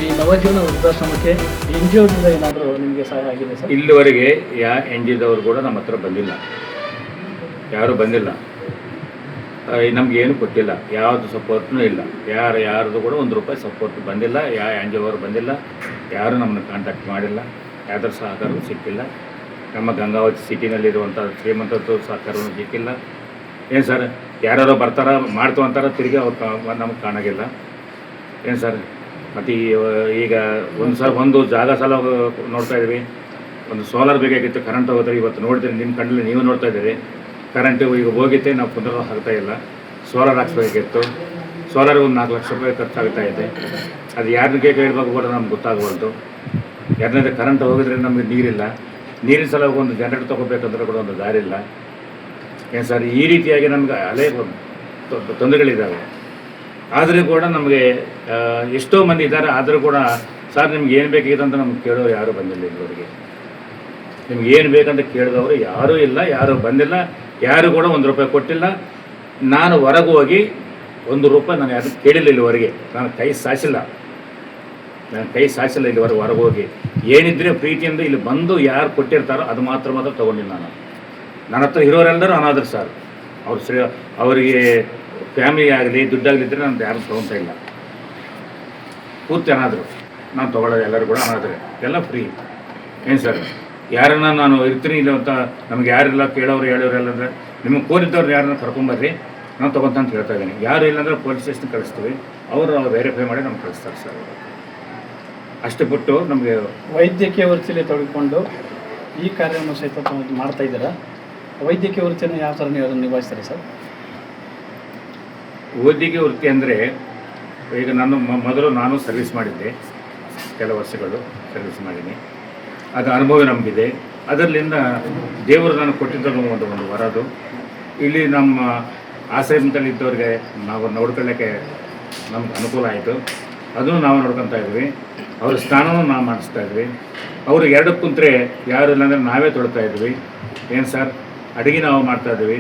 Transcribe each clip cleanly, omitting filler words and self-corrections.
ಈ Navajeevan ವೃದ್ಧಾಶ್ರಮಕ್ಕೆ N G ಒದಿಂದ ಏನಾದರೂ ನಿಮಗೆ ಸಹಾಯ ಆಗಿದೆ ಸರ್? ಇಲ್ಲಿವರೆಗೆ ಎನ್ ಜಿ ಒದವರು ಕೂಡ ನಮ್ಮ ಹತ್ರ ಬಂದಿಲ್ಲ, ಯಾರೂ ಬಂದಿಲ್ಲ. ನಮಗೇನು ಕೊಟ್ಟಿಲ್ಲ, ಯಾವುದು ಸಪೋರ್ಟ್ನೂ ಇಲ್ಲ. ಯಾರ್ದು ಕೂಡ ₹1 ಸಪೋರ್ಟ್ ಬಂದಿಲ್ಲ. ಎನ್ ಜಿ ಒವರು ಬಂದಿಲ್ಲ, ಯಾರೂ ನಮ್ಮನ್ನು ಕಾಂಟ್ಯಾಕ್ಟ್ ಮಾಡಿಲ್ಲ, ಯಾವ್ದಾರ ಸಹಕಾರವೂ ಸಿಕ್ಕಿಲ್ಲ. ನಮ್ಮ ಗಂಗಾವತಿ ಸಿಟಿನಲ್ಲಿರುವಂಥ ಶ್ರೀಮಂತದ್ದು ಸಹಕಾರವೂ ಸಿಕ್ಕಿಲ್ಲ. ಏನು ಸರ್, ಯಾರು ಬರ್ತಾರ ಮಾಡ್ತು ಅಂತಾರ, ತಿರುಗಿ ಅವ್ರು ನಮಗೆ ಕಾಣೋಗಿಲ್ಲ. ಏನು ಸರ್, ಮತ್ತು ಈಗ ಒಂದು ಜಾಗ ಸಲ ನೋಡ್ತಾ ಇದ್ವಿ, ಒಂದು ಸೋಲಾರ್ ಬೇಕಾಗಿತ್ತು, ಕರೆಂಟ್ ಹೋಗುತ್ತೆ. ಇವತ್ತು ನೋಡ್ತೀರಿ, ನಿಮ್ಮ ಕಣ್ಣಲ್ಲಿ ನೀವು ನೋಡ್ತಾ ಇದ್ದೀರಿ, ಕರೆಂಟು ಈಗ ಹೋಗಿತ್ತೆ, ನಾವು ಪುನರ್ ಹಾಕ್ತಾ ಇಲ್ಲ. ಸೋಲಾರ್ ಹಾಕ್ಸ್ಬೇಕಾಗಿತ್ತು, ಸೋಲಾರ್ ಒಂದು ₹4,00,000 ಖರ್ಚಾಗ್ತಾ ಇದೆ. ಅದು ಯಾರಿಗೆ ಕೇಳಬೇಕು ಕೂಡ ನಮ್ಗೆ ಗೊತ್ತಾಗಬಾರ್ದು. ಯಾರನ್ನಾದ್ರೆ ಕರೆಂಟ್ ಹೋಗಿದ್ರೆ ನಮಗೆ ನೀರಿಲ್ಲ, ನೀರಿನ ಸಲ ಒಂದು ಜನರೇಟರ್ ತೊಗೋಬೇಕಂದ್ರೆ ಕೂಡ ಒಂದು ದಾರಿ ಇಲ್ಲ. ಏನು ಸರ್, ಈ ರೀತಿಯಾಗಿ ನಮ್ಗೆ ಅಲೇ ತೊಂದರೆಗಳಿದ್ದಾವೆ. ಆದರೂ ಕೂಡ ನಮಗೆ ಎಷ್ಟೋ ಮಂದಿ ಇದ್ದಾರೆ, ಆದರೂ ಕೂಡ ಸರ್ ನಿಮ್ಗೆ ಏನು ಬೇಕಿದೆ ಅಂತ ನಮ್ಗೆ ಕೇಳೋರು ಯಾರೂ ಬಂದಿಲ್ಲ. ಇಲ್ಲಿವರೆಗೆ ನಿಮ್ಗೆ ಏನು ಬೇಕಂತ ಕೇಳಿದವರು ಯಾರೂ ಇಲ್ಲ, ಯಾರೂ ಬಂದಿಲ್ಲ, ಯಾರು ಕೂಡ ₹1 ಕೊಟ್ಟಿಲ್ಲ. ನಾನು ಹೊರಗೆ ಹೋಗಿ ₹1 ನಾನು ಯಾರು ಕೇಳಿಲ್ಲ ಇಲ್ಲಿವರೆಗೆ. ನಾನು ಕೈ ಸಾಚಿಲ್ಲ ಇಲ್ಲಿವರೆಗೆ. ಹೊರಗೆ ಹೋಗಿ ಏನಿದ್ರೆ ಪ್ರೀತಿಯಿಂದ ಇಲ್ಲಿ ಬಂದು ಯಾರು ಕೊಟ್ಟಿರ್ತಾರೋ ಅದು ಮಾತ್ರ ತೊಗೊಂಡಿಲ್ಲ. ನನ್ನ ಹತ್ರ ಇರೋರೆಲ್ಲರೂ ಅನಾಥರು ಸರ್. ಅವರಿಗೆ ಫ್ಯಾಮಿಲಿ ಆಗಲಿ ದುಡ್ಡಾಗಲಿದ್ದರೆ ನಾನು ಯಾರು ತೊಗೊತಾ ಇಲ್ಲ. ಪೂರ್ತಿ ಅನಾಥರು, ನಾನು ತೊಗೊಳ್ಳೋದು ಎಲ್ಲರೂ ಕೂಡ ಅನಾಥರು, ಎಲ್ಲ ಫ್ರೀ. ಏನು ಸರ್, ಯಾರನ್ನ ನಾನು ಇರ್ತೀನಿ ಇಲ್ಲ ಅಂತ ನಮ್ಗೆ ಯಾರಿಲ್ಲ, ಕೇಳೋರು ಹೇಳೋರು ಎಲ್ಲಂದರೆ ನಿಮಗೆ ಕೋರಿದ್ದವ್ರು ಯಾರನ್ನ ಕರ್ಕೊಂಬರ್ರಿ, ನಾನು ತೊಗೊತ ಅಂತ ಹೇಳ್ತಾ ಇದ್ದೀನಿ. ಯಾರು ಇಲ್ಲಾಂದರೆ ಪೊಲೀಸ್ ಸ್ಟೇಷನ್ ಕಳಿಸ್ತೀವಿ, ಅವರು ವೆರಿಫೈ ಮಾಡಿ ನಮ್ಗೆ ಕಳಿಸ್ತಾರೆ ಸರ್. ಅಷ್ಟು ಬಿಟ್ಟು ನಮಗೆ ವೈದ್ಯಕೀಯ ವೃತ್ತಿಯಲ್ಲಿ ತೊಡಗಿಕೊಂಡು ಈ ಕಾರ್ಯವನ್ನು ಸಹಿತ ಮಾಡ್ತಾ ಇದ್ದೀರಾ. ವೈದ್ಯಕೀಯ ವೃತ್ತಿಯನ್ನು ಯಾವ ಥರ ನೀವು ಅದನ್ನು ನಿಭಾಯಿಸ್ತಾರೆ ಸರ್? ವೈದ್ಯಕೀಯ ವೃತ್ತಿ ಅಂದರೆ ಈಗ ನಾನು ಸರ್ವಿಸ್ ಮಾಡಿದ್ದೆ, ಕೆಲವು ವರ್ಷಗಳು ಸರ್ವಿಸ್ ಮಾಡೀನಿ. ಅದು ಅನುಭವ ನಮಗಿದೆ. ಅದರಲ್ಲಿಂದ ದೇವರು ನಾನು ಕೊಟ್ಟಿದ್ದರು ಒಂದು ವರದು. ಇಲ್ಲಿ ನಮ್ಮ ಆಶ್ರಮದಲ್ಲಿದ್ದವ್ರಿಗೆ ನಾವು ನೋಡ್ಕೊಳ್ಳೋಕ್ಕೆ ನಮ್ಗೆ ಅನುಕೂಲ ಆಯಿತು. ಅದನ್ನು ನಾವು ನೋಡ್ಕೊತಾ ಇದ್ವಿ. ಅವ್ರ ಸ್ನಾನವೂ ನಾವು ಮಾಡಿಸ್ತಾ ಇದ್ವಿ. ಅವರು 2 ಕುಂತ್ರೆ ಯಾರು ಇಲ್ಲಾಂದರೆ ನಾವೇ ತೊಳ್ತಾ ಇದ್ವಿ. ಏನು ಸರ್, ಅಡುಗೆ ನಾವು ಮಾಡ್ತಾಯಿದ್ವಿ,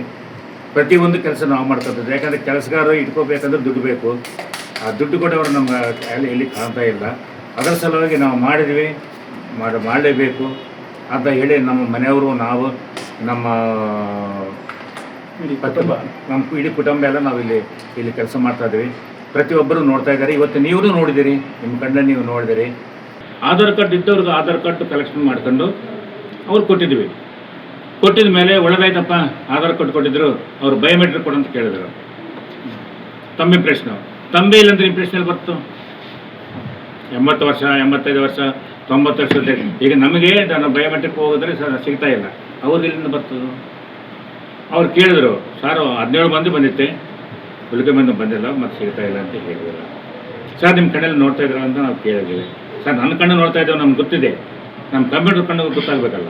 ಪ್ರತಿಯೊಂದು ಕೆಲಸ ನಾವು ಮಾಡ್ತಾಯಿದ್ವಿ. ಯಾಕಂದರೆ ಕೆಲಸಗಾರರು ಇಟ್ಕೋಬೇಕಂದ್ರೆ ದುಡ್ಡು ಬೇಕು. ಆ ದುಡ್ಡು ಕೊಟ್ಟವರು ನಮ್ಗೆ ಎಲ್ಲಿ ಕಾಣ್ತಾ ಇಲ್ಲ. ಅದರ ಸಲುವಾಗಿ ನಾವು ಮಾಡಿದ್ವಿ, ಮಾಡಲೇಬೇಕು ಅಂತ ಹೇಳಿ ನಮ್ಮ ಮನೆಯವರು, ನಾವು, ನಮ್ಮ ಇಡೀ ಕುಟುಂಬ ಎಲ್ಲ ನಾವು ಇಲ್ಲಿ ಕೆಲಸ ಮಾಡ್ತಾಯಿದ್ವಿ. ಪ್ರತಿಯೊಬ್ಬರು ನೋಡ್ತಾ ಇದ್ದಾರೆ. ಇವತ್ತು ನೀವು ನೋಡಿದ್ದೀರಿ, ನಿಮ್ಮ ಕಣ್ಣಲ್ಲಿ ನೀವು ನೋಡಿದಿರಿ. ಆಧಾರ್ ಕಾರ್ಡ್ ಇದ್ದವ್ರಿಗೆ ಆಧಾರ್ ಕಾರ್ಡ್ ಕಲೆಕ್ಷನ್ ಮಾಡ್ಕೊಂಡು ಅವ್ರು ಕೊಟ್ಟಿದ್ವಿ. ಕೊಟ್ಟಿದ ಮೇಲೆ ಒಳ್ಳೆದಾಯ್ತಪ್ಪ, ಆಧಾರ್ ಕಾರ್ಡ್ ಕೊಟ್ಟಿದ್ರು, ಅವ್ರು ಬಯೋಮೆಟ್ರಿಕ್ ಕೊಡು ಅಂತ ಕೇಳಿದ್ರು. ತಂಬಿ ಇಂಪ್ರೆಷನು, ತಂಬಿ ಇಲ್ಲಂದ್ರೆ ಇಂಪ್ರೆಷನಲ್ಲಿ ಬರ್ತು. 80 ವರ್ಷ, 85 ವರ್ಷ, 90 ವರ್ಷದ ಈಗ ನಮಗೆ ನಾನು ಬಯೋಮೆಟ್ರಿಕ್ ಹೋಗಿದ್ರೆ ಸಿಗ್ತಾ ಇಲ್ಲ. ಅವ್ರಿಗೆ ಇಲ್ಲಿಂದ ಬರ್ತದೆ. ಅವ್ರು ಕೇಳಿದ್ರು, ಸರ್ 17 ಮಂದಿ ಬಂದಿತ್ತೆ, ಉಳಿಕೆ ಮಂದಿ ಬಂದಿಲ್ಲ, ಮತ್ತು ಸಿಗ್ತಾ ಇಲ್ಲ ಅಂತ ಹೇಳಿದ್ರು. ಸರ್ ನಿಮ್ಮ ಕಣ್ಣಲ್ಲಿ ನೋಡ್ತಾ ಇದ್ರು ಅಂತ ನಾವು ಕೇಳಿದ್ವಿ. ಸರ್ ನನ್ನ ಕಣ್ಣು ನೋಡ್ತಾ ಇದ್ದೇವೆ, ನಮ್ಗೆ ಗೊತ್ತಿದೆ. ನಮ್ಮ ಕಂಪ್ಯೂಟರ್ ಕಣ್ಣು ಗೊತ್ತಾಗಬೇಕಲ್ಲ.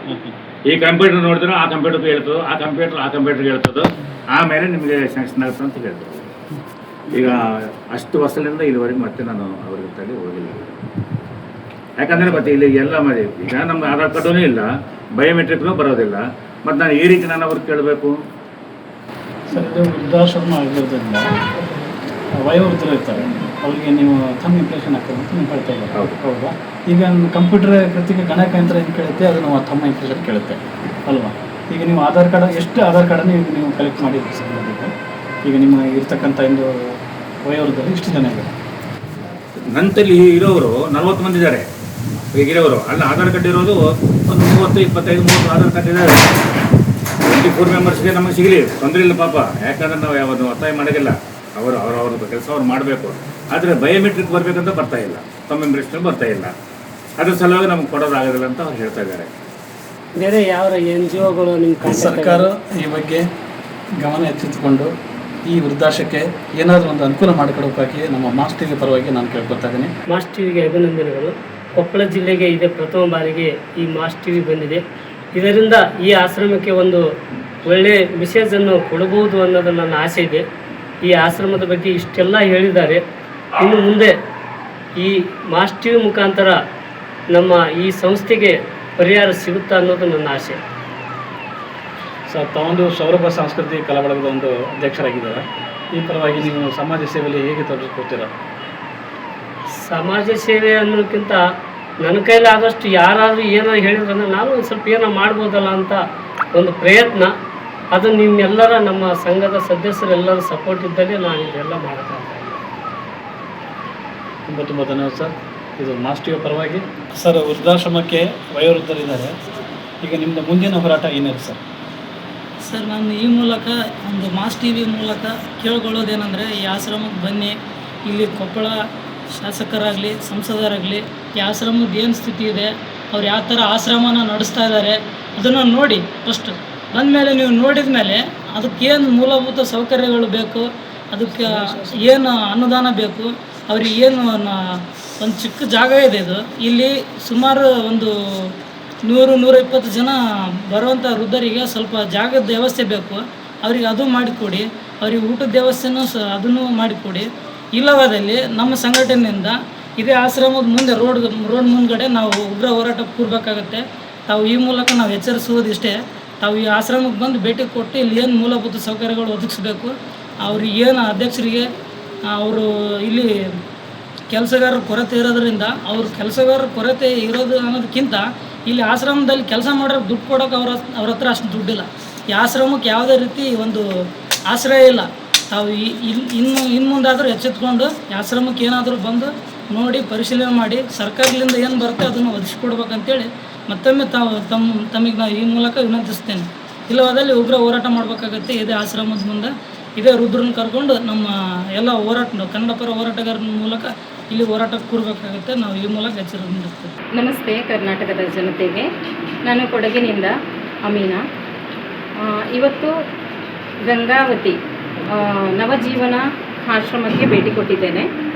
ಈ ಕಂಪ್ಯೂಟರ್ ನೋಡಿದ್ರೆ ಆ ಕಂಪ್ಯೂಟರ್ಗೆ ಹೇಳ್ತದೋ, ಆ ಕಂಪ್ಯೂಟರ್ಗೆ ಹೇಳ್ತದೋ, ಆಮೇಲೆ ನಿಮಗೆ ಸ್ಯಾಂಕ್ಷನ್ ಆಗುತ್ತೆ ಅಂತ ಹೇಳ್ತದೆ. ಈಗ ಅಷ್ಟು ವರ್ಷದಿಂದ ಇಲ್ಲಿವರೆಗೆ ಮತ್ತೆ ನಾನು ಅವ್ರ ಜೊತೆಗೆ ಹೋಗಿಲ್ಲ. ಯಾಕಂದರೆ ಮತ್ತೆ ಇಲ್ಲಿ ಎಲ್ಲ ಮಾಡಿ ಈಗ ನಮ್ಗೆ ಆಧಾರ್ ಕಾರ್ಡೂ ಇಲ್ಲ, ಬಯೋಮೆಟ್ರಿಕ್ನೂ ಬರೋದಿಲ್ಲ. ಮತ್ತು ನಾನು ಈ ರೀತಿ ನಾನು ಅವ್ರಿಗೆ ಕೇಳಬೇಕು. ಸರ್, ಇದು ವೃದ್ಧಾಶ್ರಮ ಆಗಿರೋದ್ರಿಂದ ವಯೋವೃದ್ಧರು ಇರ್ತಾರೆ, ಅವರಿಗೆ ನೀವು ಥಂಬ್ ಇಂಪ್ರೆಷನ್ ಆಗ್ತದೆ ಅಂತ ನೀವು ಹೇಳ್ತಾ ಇದ್ದಾರೆ. ಹೌದಾ? ಈಗ ಕಂಪ್ಯೂಟರ್ ಕೃತಿಗೆ ಗಣಕಯಂತ್ರ ಏನು ಕೇಳುತ್ತೆ, ಅದು ನಾವು ಥಂಬ್ ಇಂಪ್ರೆಷನ್ ಕೇಳುತ್ತೆ ಅಲ್ವಾ? ಈಗ ನೀವು ಆಧಾರ್ ಕಾರ್ಡ್, ಎಷ್ಟು ಆಧಾರ್ ಕಾರ್ಡನ್ನು ನೀವು ಕಲೆಕ್ಟ್ ಮಾಡಿದ್ದೀರಿ ಸರ್? ಈಗ ನಿಮ್ಮ ಇರ್ತಕ್ಕಂಥ ಒಂದು ವಯೋವೃದ್ಧರು ಇಷ್ಟು ಜನ ಇದ್ದಾರೆ. ನಂತಲ್ಲಿ ಇರೋರು 40 ಮಂದಿ ಇದ್ದಾರೆ. ಈಗಿರೋರು ಅಲ್ಲ, ಆಧಾರ್ ಕಾರ್ಡ್ ಇರೋದು ಒಂದು 30, 25, 30 ಆಧಾರ್ ಕಾರ್ಡ್ ಇದ್ದಾರೆ. 24 ಮೆಂಬರ್ಸ್ಗೆ ನಮಗೆ ಸಿಗಲಿ, ತೊಂದರೆ ಇಲ್ಲ ಪಾಪ. ಯಾಕಂದ್ರೆ ನಾವು ಯಾವುದು ಒತ್ತಾಯ ಮಾಡೋದಿಲ್ಲ. ಅವ್ರದ್ದು ಕೆಲಸ ಅವ್ರು ಮಾಡಬೇಕು. ಆದರೆ ಬಯೋಮೆಟ್ರಿಕ್ ಬರಬೇಕಂತ ಬರ್ತಾ ಇಲ್ಲ, ತಮ್ಮ ಇಂಪ್ರೆಷನ್ ಬರ್ತಾ ಇಲ್ಲ. ಅದ್ರ ಸಲುವಾಗಿ ನಮ್ಗೆ ಕೊಡೋದಾಗೋದಿಲ್ಲ ಅಂತ ಅವ್ರು ಹೇಳ್ತಾ ಇದ್ದಾರೆ. ಬೇರೆ ಯಾವ NGOಗಳು ನಿಮ್ಮ ಸರ್ಕಾರ ಈ ಬಗ್ಗೆ ಗಮನ ಎತ್ತಿಟ್ಟುಕೊಂಡು ಈ ವೃದ್ಧಾಶ್ರಮಕ್ಕೆ ಏನಾದರೂ ಒಂದು ಅನುಕೂಲ ಮಾಡಿಕೊಡೋಕ್ಕಾಗಿ ನಮ್ಮ ಮಾಸ್ ಟಿವಿ ಪರವಾಗಿ ನಾನು ಕೇಳ್ಕೊತಾ ಇದ್ದೀನಿ. ಮಾಸ್ ಟಿವಿಗೆ ಅಭಿನಂದನೆಗಳು. ಕೊಪ್ಪಳ ಜಿಲ್ಲೆಗೆ ಇದೇ ಪ್ರಥಮ ಬಾರಿಗೆ ಈ ಮಾಸ್ ಟಿವಿ ಬಂದಿದೆ. ಇದರಿಂದ ಈ ಆಶ್ರಮಕ್ಕೆ ಒಂದು ಒಳ್ಳೆಯ ಮೆಸೇಜನ್ನು ಕೊಡಬಹುದು ಅನ್ನೋದು ನನ್ನ ಆಸೆ ಇದೆ. ಈ ಆಶ್ರಮದ ಬಗ್ಗೆ ಇಷ್ಟೆಲ್ಲ ಹೇಳಿದ್ದಾರೆ. ಇನ್ನು ಮುಂದೆ ಈ ಮಾಸ್ ಟಿವಿ ಮುಖಾಂತರ ನಮ್ಮ ಈ ಸಂಸ್ಥೆಗೆ ಪರಿಹಾರ ಸಿಗುತ್ತಾ ಅನ್ನೋದು ನನ್ನ ಆಸೆ. ಸರ್, ತಾವೊಂದು ಸೌರಭ ಸಾಂಸ್ಕೃತಿಕ ಕಲಾ ಬಳಗದ ಒಂದು ಅಧ್ಯಕ್ಷರಾಗಿದ್ದಾರೆ. ಈ ಪರವಾಗಿ ನೀವು ಸಮಾಜ ಸೇವೆಯಲ್ಲಿ ಹೇಗೆ ತೊಡಗಿಸ್ಕೊಳ್ತೀರಾ? ಸಮಾಜ ಸೇವೆ ಅನ್ನೋದಕ್ಕಿಂತ ನನ್ನ ಕೈಲಾದಷ್ಟು ಯಾರಾದರೂ ಏನೋ ಹೇಳಿದ್ರಂದ್ರೆ ನಾನು ಒಂದು ಸ್ವಲ್ಪ ಏನೋ ಮಾಡ್ಬೋದಲ್ಲ ಅಂತ ಒಂದು ಪ್ರಯತ್ನ. ಅದು ನಿಮ್ಮೆಲ್ಲರ ನಮ್ಮ ಸಂಘದ ಸದಸ್ಯರೆಲ್ಲರ ಸಪೋರ್ಟ್ ಇದ್ದಲ್ಲಿ ನಾನು ಇದೆಲ್ಲ ಮಾಡೋಕ್ಕಾಗ್ತದೆ. ತುಂಬ ತುಂಬ ಧನ್ಯವಾದ ಸರ್. ಇದು ಮಾಸ್ ಟಿವಿಯ ಪರವಾಗಿ ಸರ್, ವೃದ್ಧಾಶ್ರಮಕ್ಕೆ ವಯೋವೃದ್ಧರಿದ್ದಾರೆ, ಈಗ ನಿಮ್ಮದು ಮುಂದಿನ ಹೋರಾಟ ಏನಿದೆ ಸರ್? ಸರ್, ನಾನು ಈ ಮೂಲಕ ಒಂದು ಮಾಸ್ ಟಿ ವಿ ಮೂಲಕ ಕೇಳ್ಕೊಳ್ಳೋದೇನೆಂದರೆ, ಈ ಆಶ್ರಮಕ್ಕೆ ಬನ್ನಿ. ಇಲ್ಲಿ ಕೊಪ್ಪಳ ಶಾಸಕರಾಗಲಿ ಸಂಸದರಾಗಲಿ ಈ ಆಶ್ರಮದ ಏನು ಸ್ಥಿತಿ ಇದೆ, ಅವ್ರು ಯಾವ ಥರ ಆಶ್ರಮನ ನಡೆಸ್ತಾ ಇದ್ದಾರೆ ಅದನ್ನು ನೋಡಿ. ಫಸ್ಟ್ ಬಂದಮೇಲೆ ನೀವು ನೋಡಿದ ಮೇಲೆ ಅದಕ್ಕೇನು ಮೂಲಭೂತ ಸೌಕರ್ಯಗಳು ಬೇಕು, ಅದಕ್ಕೆ ಏನು ಅನುದಾನ ಬೇಕು, ಅವ್ರಿಗೆ ಏನು ಒಂದು ಚಿಕ್ಕ ಜಾಗ ಇದೆ. ಇದು ಇಲ್ಲಿ ಸುಮಾರು ಒಂದು 100-120 ಜನ ಬರುವಂಥ ವೃದ್ಧರಿಗೆ ಸ್ವಲ್ಪ ಜಾಗದ ವ್ಯವಸ್ಥೆ ಬೇಕು. ಅವ್ರಿಗೆ ಅದು ಮಾಡಿಕೊಡಿ. ಅವ್ರಿಗೆ ಊಟದ ವ್ಯವಸ್ಥೆನೂ ಅದನ್ನು ಮಾಡಿಕೊಡಿ. ಇಲ್ಲವಾದಲ್ಲಿ ನಮ್ಮ ಸಂಘಟನೆಯಿಂದ ಇದೇ ಆಶ್ರಮದ ಮುಂದೆ ರೋಡ್ ಮುಂದ್ಗಡೆ ನಾವು ಉಗ್ರ ಹೋರಾಟ ಕೂರಬೇಕಾಗತ್ತೆ. ತಾವು ಈ ಮೂಲಕ ನಾವು ಎಚ್ಚರಿಸುವುದಿಷ್ಟೇ, ತಾವು ಈ ಆಶ್ರಮಕ್ಕೆ ಬಂದು ಭೇಟಿ ಕೊಟ್ಟು ಇಲ್ಲಿ ಏನು ಮೂಲಭೂತ ಸೌಕರ್ಯಗಳು ಒದಗಿಸ್ಬೇಕು, ಅವ್ರಿಗೆ ಏನು ಅಧ್ಯಕ್ಷರಿಗೆ ಅವರು ಇಲ್ಲಿ ಕೆಲಸಗಾರರ ಕೊರತೆ ಇರೋದ್ರಿಂದ ಅವ್ರ ಕೆಲಸಗಾರರ ಕೊರತೆ ಇರೋದು ಅನ್ನೋದಕ್ಕಿಂತ ಇಲ್ಲಿ ಆಶ್ರಮದಲ್ಲಿ ಕೆಲಸ ಮಾಡೋರು ದುಡ್ಡು ಕೊಡೋಕೆ ಅವ್ರ ಹತ್ರ ಅಷ್ಟು ದುಡ್ಡಿಲ್ಲ. ಈ ಆಶ್ರಮಕ್ಕೆ ಯಾವುದೇ ರೀತಿ ಒಂದು ಆಶ್ರಯ ಇಲ್ಲ. ತಾವು ಇನ್ನು ಮುಂದಾದರೂ ಎಚ್ಚೆತ್ಕೊಂಡು ಈ ಆಶ್ರಮಕ್ಕೆ ಏನಾದರೂ ಬಂದು ನೋಡಿ ಪರಿಶೀಲನೆ ಮಾಡಿ ಸರ್ಕಾರದಿಂದ ಏನು ಬರುತ್ತೆ ಅದನ್ನು ಒದಗಿಸ್ಕೊಡ್ಬೇಕಂತೇಳಿ ಮತ್ತೊಮ್ಮೆ ತಮಗೆ ನಾವು ಈ ಮೂಲಕ ವಿನಂತಿಸ್ತೇನೆ. ಇಲ್ಲವಾದಲ್ಲಿ ಉಗ್ರ ಹೋರಾಟ ಮಾಡಬೇಕಾಗತ್ತೆ. ಇದೇ ಆಶ್ರಮದ ಮುಂದೆ ಇದೇ ರುದ್ರನ್ನ ಕರ್ಕೊಂಡು ನಮ್ಮ ಎಲ್ಲ ಕನ್ನಡ ಪರ ಹೋರಾಟಗಾರರ ಮೂಲಕ ಇಲ್ಲಿ ಹೋರಾಟಕ್ಕೆ ಕೂರಬೇಕಾಗುತ್ತೆ. ನಾವು ಈ ಮೂಲಕ ಎಚ್ಚರ ನೀಡುತ್ತೇವೆ. ನಮಸ್ತೆ ಕರ್ನಾಟಕದ ಜನತೆಗೆ, ನಾನು ಕೊಡಗಿನಿಂದ ಅಮೀನಾ. ಇವತ್ತು ಗಂಗಾವತಿ ನವಜೀವನ ಆಶ್ರಮಕ್ಕೆ ಭೇಟಿ ಕೊಟ್ಟಿದ್ದೇನೆ.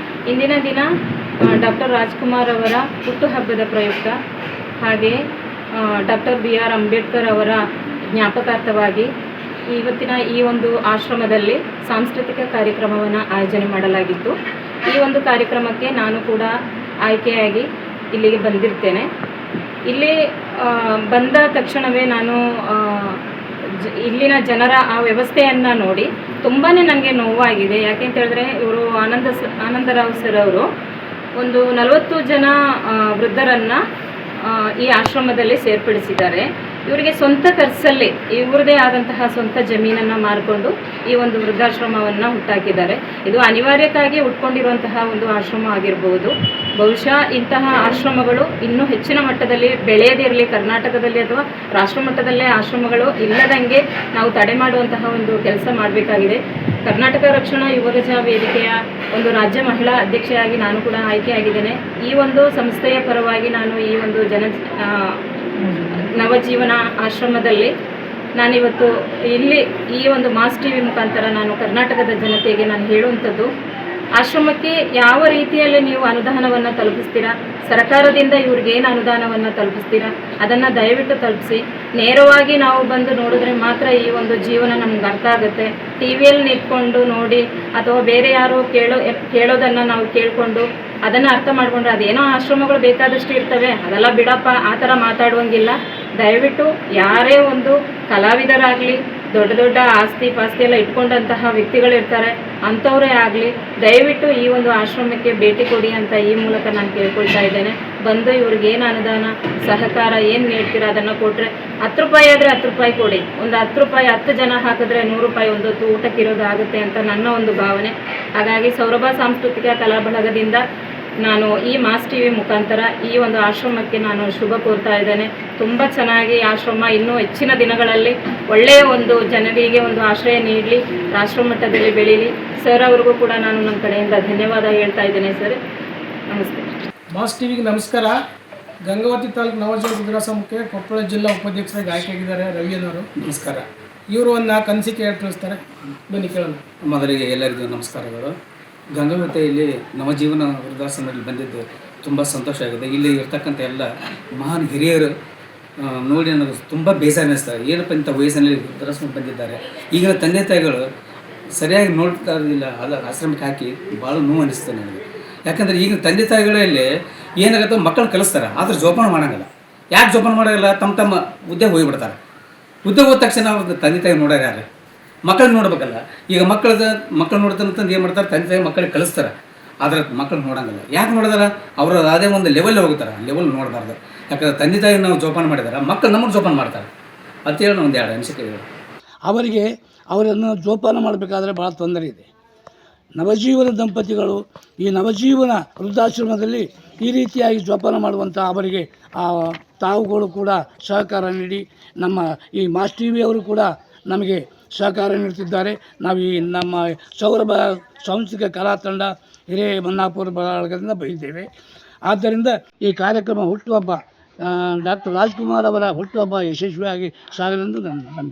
ಇಂದಿನ ದಿನ ಡಾಕ್ಟರ್ ರಾಜ್ಕುಮಾರ್ ಅವರ ಹುಟ್ಟುಹಬ್ಬದ ಪ್ರಯುಕ್ತ ಹಾಗೆ ಡಾಕ್ಟರ್ BR ಅಂಬೇಡ್ಕರ್ ಅವರ ಜ್ಞಾಪಕಾರ್ಥವಾಗಿ ಇವತ್ತಿನ ಈ ಒಂದು ಆಶ್ರಮದಲ್ಲಿ ಸಾಂಸ್ಕೃತಿಕ ಕಾರ್ಯಕ್ರಮವನ್ನು ಆಯೋಜನೆ ಮಾಡಲಾಗಿತ್ತು. ಈ ಒಂದು ಕಾರ್ಯಕ್ರಮಕ್ಕೆ ನಾನು ಕೂಡ ಆಯ್ಕೆಯಾಗಿ ಇಲ್ಲಿಗೆ ಬಂದಿರ್ತೇನೆ. ಇಲ್ಲಿ ಬಂದ ತಕ್ಷಣವೇ ನಾನು ಇಲ್ಲಿನ ಜನರ ಆ ವ್ಯವಸ್ಥೆಯನ್ನು ನೋಡಿ ತುಂಬಾ ನನಗೆ ನೋವಾಗಿದೆ. ಯಾಕೆಂತ ಹೇಳಿದ್ರೆ ಇವರು ಆನಂದರಾವ್ ಸರ್ ಅವರು ಒಂದು 40 ಜನ ವೃದ್ಧರನ್ನು ಈ ಆಶ್ರಮದಲ್ಲಿ ಸೇರ್ಪಡಿಸಿದ್ದಾರೆ. ಇವರಿಗೆ ಸ್ವಂತ ಖರ್ಚಲ್ಲಿ ಇವರದೇ ಆದಂತಹ ಸ್ವಂತ ಜಮೀನನ್ನು ಮಾರಿಕೊಂಡು ಈ ಒಂದು ವೃದ್ಧಾಶ್ರಮವನ್ನು ಹುಟ್ಟಾಕಿದ್ದಾರೆ. ಇದು ಅನಿವಾರ್ಯಕ್ಕಾಗಿ ಹುಟ್ಕೊಂಡಿರುವಂತಹ ಒಂದು ಆಶ್ರಮ ಆಗಿರ್ಬೋದು. ಬಹುಶಃ ಇಂತಹ ಆಶ್ರಮಗಳು ಇನ್ನೂ ಹೆಚ್ಚಿನ ಮಟ್ಟದಲ್ಲಿ ಬೆಳೆಯದಿರಲಿ, ಕರ್ನಾಟಕದಲ್ಲಿ ಅಥವಾ ರಾಷ್ಟ್ರ ಮಟ್ಟದಲ್ಲೇ ಆಶ್ರಮಗಳು ಇಲ್ಲದಂಗೆ ನಾವು ತಡೆ ಮಾಡುವಂತಹ ಒಂದು ಕೆಲಸ ಮಾಡಬೇಕಾಗಿದೆ. ಕರ್ನಾಟಕ ರಕ್ಷಣಾ ಯುವಜನ ವೇದಿಕೆಯ ಒಂದು ರಾಜ್ಯ ಮಹಿಳಾ ಅಧ್ಯಕ್ಷೆಯಾಗಿ ನಾನು ಕೂಡ ಆಯ್ಕೆಯಾಗಿದ್ದೇನೆ. ಈ ಒಂದು ಸಂಸ್ಥೆಯ ಪರವಾಗಿ ನಾನು ಈ ಒಂದು ನವಜೀವನ ಆಶ್ರಮದಲ್ಲಿ ನಾನಿವತ್ತು ಇಲ್ಲಿ ಈ ಒಂದು ಮಾಸ್ ಟಿವಿ ಮುಖಾಂತರ ನಾನು ಕರ್ನಾಟಕದ ಜನತೆಗೆ ನಾನು ಹೇಳುವಂಥದ್ದು, ಆಶ್ರಮಕ್ಕೆ ಯಾವ ರೀತಿಯಲ್ಲಿ ನೀವು ಅನುದಾನವನ್ನು ತಲುಪಿಸ್ತೀರಾ, ಸರ್ಕಾರದಿಂದ ಇವ್ರಿಗೆ ಏನು ಅನುದಾನವನ್ನು ತಲುಪಿಸ್ತೀರಾ ಅದನ್ನು ದಯವಿಟ್ಟು ತಲುಪಿಸಿ. ನೇರವಾಗಿ ನಾವು ಬಂದು ನೋಡಿದ್ರೆ ಮಾತ್ರ ಈ ಒಂದು ಜೀವನ ನಮ್ಗೆ ಅರ್ಥ ಆಗುತ್ತೆ. ಟಿ ವಿಯಲ್ಲಿ ನಿಂತ್ಕೊಂಡು ನೋಡಿ ಅಥವಾ ಬೇರೆ ಯಾರೋ ಕೇಳೋದನ್ನು ನಾವು ಕೇಳಿಕೊಂಡು ಅದನ್ನು ಅರ್ಥ ಮಾಡಿಕೊಂಡ್ರೆ ಅದೇನೋ ಆಶ್ರಮಗಳು ಬೇಕಾದಷ್ಟು ಇರ್ತವೆ, ಅದೆಲ್ಲ ಬಿಡಪ್ಪ ಆ ಥರ ಮಾತಾಡುವಂಗಿಲ್ಲ. ದಯವಿಟ್ಟು ಯಾರೇ ಒಂದು ಕಲಾವಿದರಾಗಲಿ, ದೊಡ್ಡ ದೊಡ್ಡ ಆಸ್ತಿ ಪಾಸ್ತಿ ಎಲ್ಲ ಇಟ್ಕೊಂಡಂತಹ ವ್ಯಕ್ತಿಗಳಿರ್ತಾರೆ, ಅಂಥವರೇ ಆಗಲಿ ದಯವಿಟ್ಟು ಈ ಒಂದು ಆಶ್ರಮಕ್ಕೆ ಭೇಟಿ ಕೊಡಿ ಅಂತ ಈ ಮೂಲಕ ನಾನು ಕೇಳ್ಕೊಳ್ತಾ ಇದ್ದೇನೆ. ಬಂದು ಇವ್ರಿಗೆ ಏನು ಅನುದಾನ ಸಹಕಾರ ಏನು ನೀಡ್ತೀರ ಅದನ್ನು ಕೊಟ್ಟರೆ, 10 ರೂಪಾಯಿ ಆದರೆ 10 ರೂಪಾಯಿ ಕೊಡಿ. ಒಂದು 10 ರೂಪಾಯಿ 10 ಜನ ಹಾಕಿದ್ರೆ 100 ರೂಪಾಯಿ ಒಂದು ಊಟಕ್ಕಿರೋದು ಆಗುತ್ತೆ ಅಂತ ನನ್ನ ಒಂದು ಭಾವನೆ. ಹಾಗಾಗಿ ಸೌರಭ ಸಾಂಸ್ಕೃತಿಕ ಕಲಾ ಬಳಗದಿಂದ ನಾನು ಈ ಮಾಸ್ ಟಿವಿ ಮುಖಾಂತರ ಈ ಒಂದು ಆಶ್ರಮಕ್ಕೆ ನಾನು ಶುಭ ಕೋರ್ತಾ ಇದ್ದೇನೆ. ತುಂಬ ಚೆನ್ನಾಗಿ ಆಶ್ರಮ ಇನ್ನೂ ಹೆಚ್ಚಿನ ದಿನಗಳಲ್ಲಿ ಒಳ್ಳೆಯ ಒಂದು ಜನರಿಗೆ ಒಂದು ಆಶ್ರಯ ನೀಡಲಿ, ರಾಷ್ಟ್ರ ಮಟ್ಟದಲ್ಲಿ ಬೆಳೀಲಿ. ಸರ್ ಅವ್ರಿಗೂ ಕೂಡ ನಾನು ನನ್ನ ಕಡೆಯಿಂದ ಧನ್ಯವಾದ ಹೇಳ್ತಾ ಇದ್ದೇನೆ. ಸರ್ ನಮಸ್ತೆ. ಮಾಸ್ ಟಿವಿಗೆ ನಮಸ್ಕಾರ. ಗಂಗಾವತಿ ತಾಲೂಕು ನವಜೀವನ ವೃದ್ಧಾಶ್ರಮಕ್ಕೆ ಕೊಪ್ಪಳ ಜಿಲ್ಲಾ ಉಪಾಧ್ಯಕ್ಷರಾಗಿ ಆಯ್ಕೆಯಾಗಿದ್ದಾರೆ ರವಿಯನವರು. ನಮಸ್ಕಾರ. ಇವರು ಒಂದು 4 ಅನಿಸಿಕೆ ಹೇಳಿ ತಿಳಿಸ್ತಾರೆ, ಬನ್ನಿ ಕೇಳೋಣ. ಮೊದಲಿಗೆ ಎಲ್ಲರಿಗೂ ನಮಸ್ಕಾರಗಳು. ಗಂಗಾವತಿಯಲ್ಲಿ ನವಜೀವನ ವೃದ್ಧಾಶ್ರಮದಲ್ಲಿ ಬಂದಿದ್ದು ತುಂಬ ಸಂತೋಷ ಆಗಿದೆ. ಇಲ್ಲಿ ಇರ್ತಕ್ಕಂಥ ಎಲ್ಲ ಮಹಾನ್ ಹಿರಿಯರು ನೋಡಿ ನನಗೆ ತುಂಬ ಬೇಸರ ಅನ್ನಿಸ್ತಾರೆ. ಏನಪ್ಪ ಇಂಥ ವಯಸ್ಸಿನಲ್ಲಿ ವೃದ್ಧಾಶ್ರಮಕ್ಕೆ ಬಂದಿದ್ದಾರೆ, ಈಗಿನ ತಂದೆ ತಾಯಿಗಳು ಸರಿಯಾಗಿ ನೋಡ್ತಾ ಇರಲಿಲ್ಲ, ಅದು ಆಶ್ರಮಕ್ಕೆ ಹಾಕಿ ಭಾಳ ನೋವು ಅನ್ನಿಸ್ತದೆ ನನಗೆ. ಯಾಕಂದರೆ ಈಗಿನ ತಂದೆ ತಾಯಿಗಳಲ್ಲಿ ಏನಾಗುತ್ತೆ, ಮಕ್ಕಳು ಕಲಿಸ್ತಾರೆ ಆದ್ರೆ ಜೋಪಾನ ಮಾಡೋಂಗಿಲ್ಲ. ಯಾಕೆ ಜೋಪಾನ ಮಾಡೋಂಗಿಲ್ಲ, ತಮ್ಮ ಉದ್ಯೋಗ ಹೋಗಿಬಿಡ್ತಾರೆ. ಉದ್ಯೋಗ ಹೋದ ತಕ್ಷಣ ಅವ್ರದ್ದು ತಂದೆ ತಾಯಿ ನೋಡೋರು ಯಾರು, ಮಕ್ಕಳನ್ನ ನೋಡ್ಬೇಕಲ್ಲ. ಈಗ ಮಕ್ಕಳು ನೋಡ್ತಾನಂತಂದು ಏನು ಮಾಡ್ತಾರೆ, ತಂದೆ ತಾಯಿ ಮಕ್ಕಳಿಗೆ ಕಲಿಸ್ತಾರೆ. ಆದರೆ ಮಕ್ಕಳು ನೋಡೋಂಗಿಲ್ಲ. ಯಾಕೆ ನೋಡಿದಾರ? ಅವರು ಅದೇ ಒಂದು ಲೆವೆಲ್ ಹೋಗ್ತಾರೆ, ಲೆವೆಲ್ ನೋಡಬಾರ್ದು. ಯಾಕಂದ್ರೆ ತಂದೆ ತಾಯಿ ನಾವು ಜೋಪಾನ ಮಾಡಿದಾರೆ, ಮಕ್ಕಳು ನಮಗೆ ಜೋಪಾನ ಮಾಡ್ತಾರೆ ಅಂತೇಳಿ ಒಂದು ಎರಡು ಅನಿಸಿಕೆಗಳು. ಅವರಿಗೆ ಅವರನ್ನು ಜೋಪಾನ ಮಾಡಬೇಕಾದ್ರೆ ಭಾಳ ತೊಂದರೆ ಇದೆ. ನವಜೀವನ ದಂಪತಿಗಳು ಈ ನವಜೀವನ ವೃದ್ಧಾಶ್ರಮದಲ್ಲಿ ಈ ರೀತಿಯಾಗಿ ಜೋಪಾನ ಮಾಡುವಂಥ ಅವರಿಗೆ ತಾವುಗಳು ಕೂಡ ಸಹಕಾರ ನೀಡಿ, ನಮ್ಮ ಈ ಮಾಸ್ ಟಿ ವಿಯವರು ಕೂಡ ನಮಗೆ ಸಹಕಾರ ನೀಡುತ್ತಿದ್ದಾರೆ. ನಾವು ಈ ನಮ್ಮ ಸೌರಭ ಸಾಂಸ್ಕೃತಿಕ ಕಲಾ ತಂಡ ಹಿರೇಮನ್ನಾಪುರ ಬಳಗದಿಂದ ಬಂದಿದ್ದೇವೆ. ಆದ್ದರಿಂದ ಈ ಕಾರ್ಯಕ್ರಮ ಹುಟ್ಟುಹಬ್ಬ ಡಾಕ್ಟರ್ ರಾಜ್ಕುಮಾರ್ ಅವರ ಹುಟ್ಟುಹಬ್ಬ ಯಶಸ್ವಿಯಾಗಿ ಸಾಗಲೆಂದು ನನ್ನ